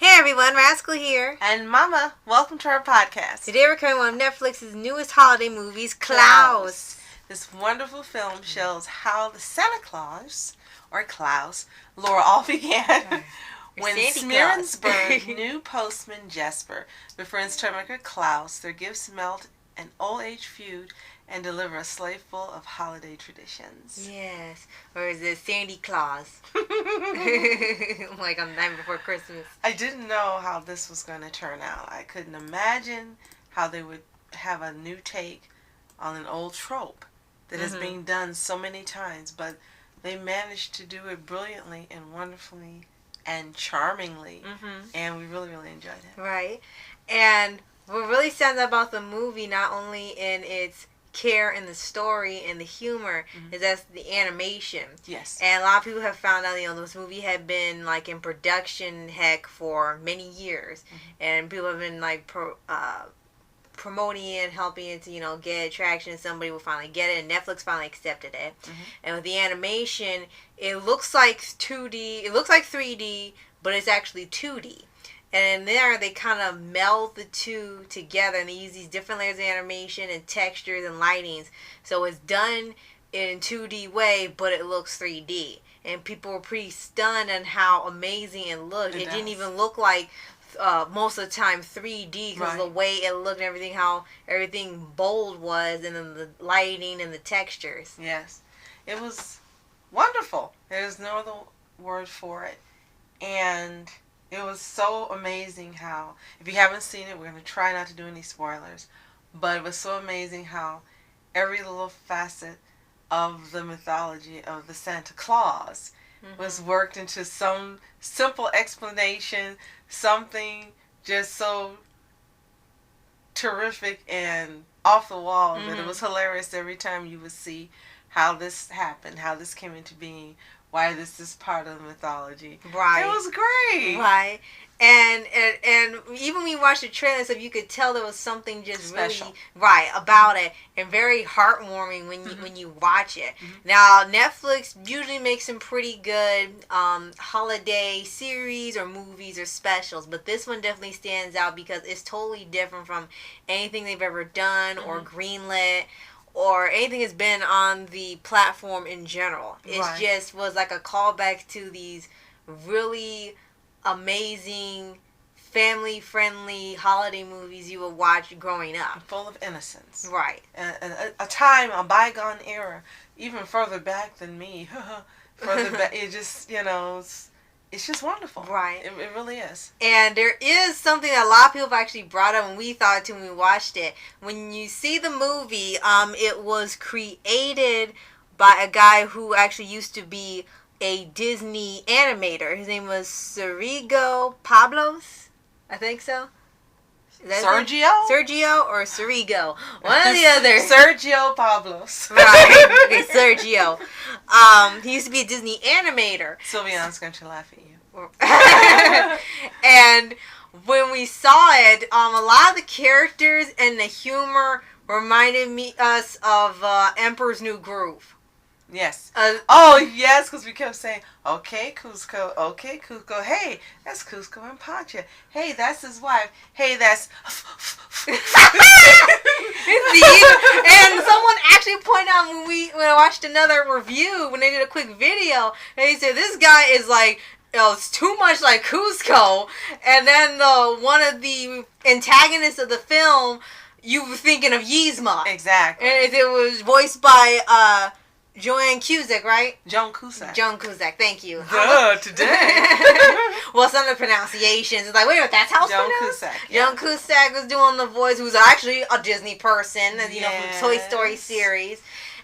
Hey everyone, Rascal here. And Mama, welcome to our podcast. Today we're covering one of Netflix's newest holiday movies, Klaus. This wonderful film shows how the Santa Claus, or Klaus, lore all began when Smeerensberg new postman Jesper befriends toymaker Klaus. Their gifts melt an old-age feud and deliver a sleigh full of holiday traditions. Yes. Or is it Santa Claus? Like on the night before Christmas. I didn't know how this was going to turn out. I couldn't imagine how they would have a new take on an old trope that has been done so many times, but they managed to do it brilliantly and wonderfully and charmingly, and we really, really enjoyed it. Right. And what really stands out about the movie, not only in its care in the story and the humor, is that's the animation. Yes. And a lot of people have found out, this movie had been like in production for many years, and people have been like promoting it, helping it to get traction. Somebody will finally get it, and Netflix finally accepted it. And with the animation, it looks like 2D. It looks like 3D, but it's actually 2D. And in there, they kind of meld the two together, and they use these different layers of animation and textures and lightings. So it's done in 2D way, but it looks 3D. And people were pretty stunned on how amazing it looked. It didn't even look like most of the time 3D because the way it looked and everything, how everything bold was, and then the lighting and the textures. Yes. It was wonderful. There's no other word for it. And it was so amazing how, if you haven't seen it, we're going to try not to do any spoilers, but it was so amazing how every little facet of the mythology of the Santa Claus was worked into some simple explanation, something just so terrific and off the wall that it was hilarious every time you would see how this happened, how this came into being, why this is part of the mythology. Right. It was great. Right. And even when you watch the trailer, so you could tell there was something just special, really about it, and very heartwarming when you watch it. Now, Netflix usually makes some pretty good holiday series or movies or specials, but this one definitely stands out because it's totally different from anything they've ever done or greenlit, or anything that's been on the platform in general. It just was like a callback to these really amazing, family-friendly holiday movies you would watch growing up. Full of innocence. Right. A time, a bygone era, even further back than me. Further back, it just, it's just wonderful. Right. It really is. And there is something that a lot of people have actually brought up, and we thought too when we watched it. When you see the movie, it was created by a guy who actually used to be a Disney animator. His name was Sergio Pablos. I think so. Sergio? Sergio or Sergio. One or the other. Sergio Pablos. Right. Okay, Sergio. He used to be a Disney animator. Sylviana's going to laugh at you. And when we saw it, a lot of the characters and the humor reminded us of Emperor's New Groove. Yes. Yes, because we kept saying, okay, Cusco, hey, that's Cusco and Pancha. Hey, that's his wife. Hey, that's... And someone actually pointed out when I watched another review, when they did a quick video, they said, this guy is like, it's too much like Cusco. And then one of the antagonists of the film, you were thinking of Yzma. Exactly. And it was voiced by... Joan Cusack, right? Joan Cusack. Joan Cusack, thank you. Today. Well, some of the pronunciations, it's like, wait a minute, that's how it's Joan pronounced? Cusack. Yeah. Joan Cusack was doing the voice, who's actually a Disney person, from Toy Story series.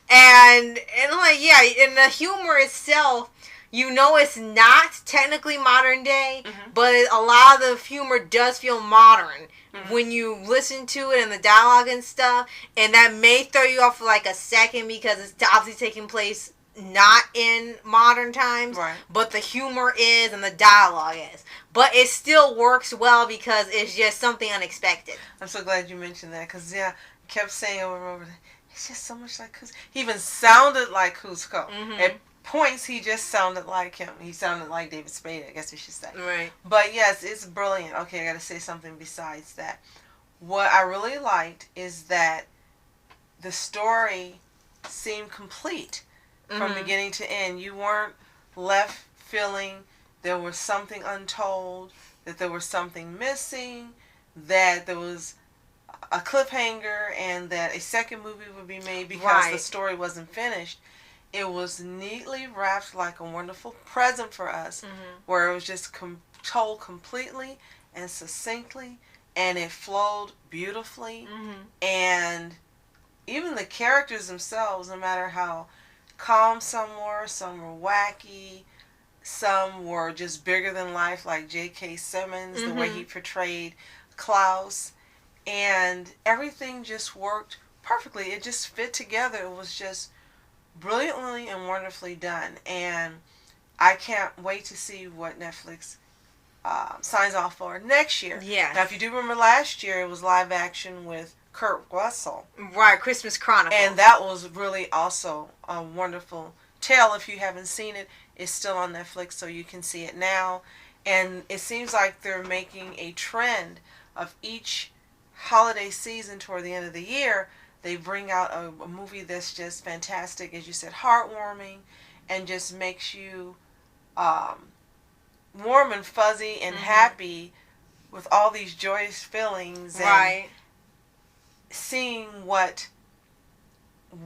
And like, and the humor itself, it's not technically modern day, but a lot of the humor does feel modern. When you listen to it and the dialogue and stuff, and that may throw you off for like a second because it's obviously taking place not in modern times, but the humor is and the dialogue is. But it still works well because it's just something unexpected. I'm so glad you mentioned that because, you kept saying over and over, it's just so much like Cusco. He even sounded like Cusco. points he just sounded like him. He sounded like David Spade, I guess we should say. Right. But yes, it's brilliant. Okay, I got to say something besides that. What I really liked is that the story seemed complete from beginning to end. You weren't left feeling there was something untold, that there was something missing, that there was a cliffhanger, and that a second movie would be made because the story wasn't finished. It was neatly wrapped like a wonderful present for us, where it was just told completely and succinctly, and it flowed beautifully. And even the characters themselves, no matter how calm some were wacky, some were just bigger than life, like J.K. Simmons, the way he portrayed Klaus, and everything just worked perfectly. It just fit together. It was just brilliantly and wonderfully done, and I can't wait to see what Netflix signs off for next year. Yeah. Now, if you do remember last year, it was live action with Kurt Russell. Right, Christmas Chronicles. And that was really also a wonderful tale. If you haven't seen it, it's still on Netflix, so you can see it now. And it seems like they're making a trend of each holiday season toward the end of the year. They bring out a movie that's just fantastic, as you said, heartwarming, and just makes you warm and fuzzy and happy with all these joyous feelings. And seeing what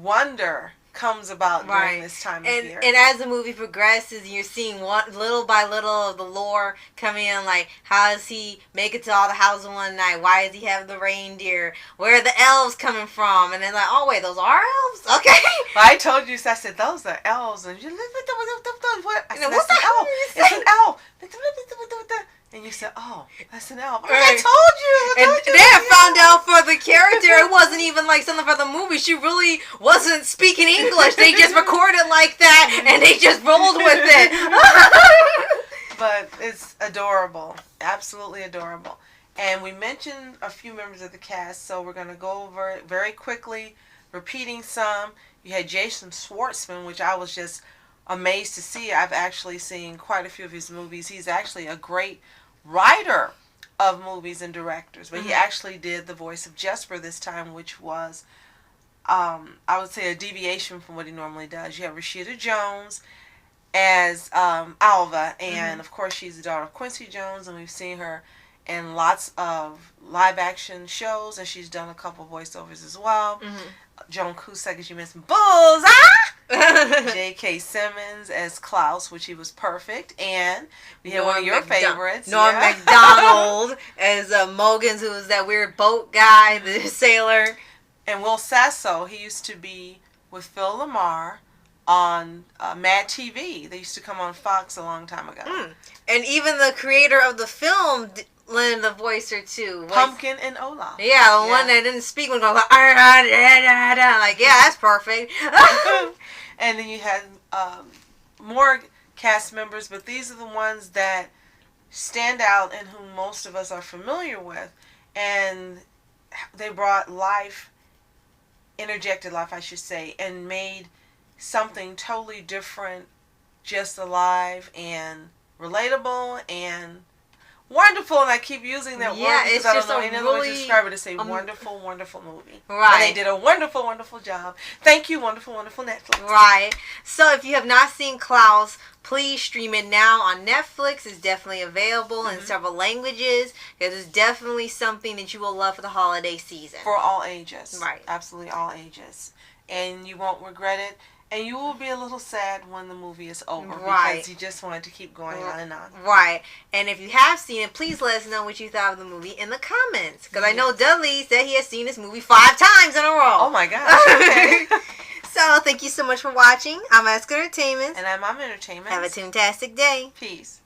wonder comes about during this time of year. And as the movie progresses, you're seeing little by little of the lore coming in, like, how does he make it to all the houses one night? Why does he have the reindeer? Where are the elves coming from? And then like, oh wait, those are elves? Okay. Well, I told you, so I said, those are elves. And you what? I said, what that's an elf. It's an elf. And you said, oh, that's an elf. Right. I told you. And then I found out for the character, it wasn't even like something for the movie. She really wasn't speaking English. They just recorded like that, and they just rolled with it. But it's adorable. Absolutely adorable. And we mentioned a few members of the cast, so we're going to go over it very quickly, repeating some. You had Jason Schwartzman, which I was just amazed to see. I've actually seen quite a few of his movies. He's actually a great writer of movies and directors, but he actually did the voice of Jesper this time, which was, I would say, a deviation from what he normally does. You have Rashida Jones as Alva, and of course she's the daughter of Quincy Jones, and we've seen her in lots of live action shows, and she's done a couple voiceovers as well. Joan Cusack, as you mentioned, Bullseye! J.K. Simmons as Klaus, which he was perfect, and we have one of your favorites, Norm Macdonald as Mogans, who was that weird boat guy, the sailor. And Will Sasso, he used to be with Phil Lamar on Mad TV. They used to come on Fox a long time ago. And even the creator of the film lended a voice or two. Pumpkin and Olaf. Yeah, the one that didn't speak would go like, yeah, that's perfect. And then you had more cast members, but these are the ones that stand out and whom most of us are familiar with. And they brought life, interjected life, I should say, and made something totally different, just alive and relatable and wonderful. And I keep using that word because I don't know any other way to describe it. It's a wonderful, wonderful movie. Right. And they did a wonderful, wonderful job. Thank you, wonderful, wonderful Netflix. Right. So if you have not seen Klaus, please stream it now on Netflix. It's definitely available in several languages, because it's definitely something that you will love for the holiday season. For all ages. Right. Absolutely all ages. And you won't regret it. And you will be a little sad when the movie is over, because you just want it to keep going on and on. Right. And if you have seen it, please let us know what you thought of the movie in the comments. Because I know Dudley said he has seen this movie 5 times in a row. Oh my gosh. Okay. So, thank you so much for watching. I'm Ask Entertainment. And I'm Mom Entertainment. Have a toontastic day. Peace.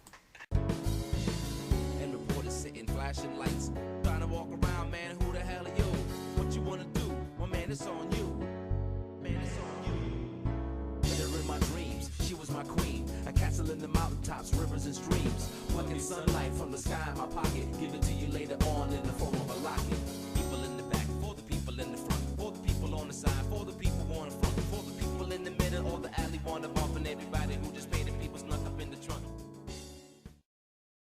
And reporters sitting flashing lights, trying to walk around, man, who the hell are you? What you want to do? Well, man, it's on you. Man, it's on you. Hit her in my dreams, she was my queen. A castle in the mountaintops, rivers and streams. Plucking sunlight from the sky in my pocket, give it to you later on in the form of a locket.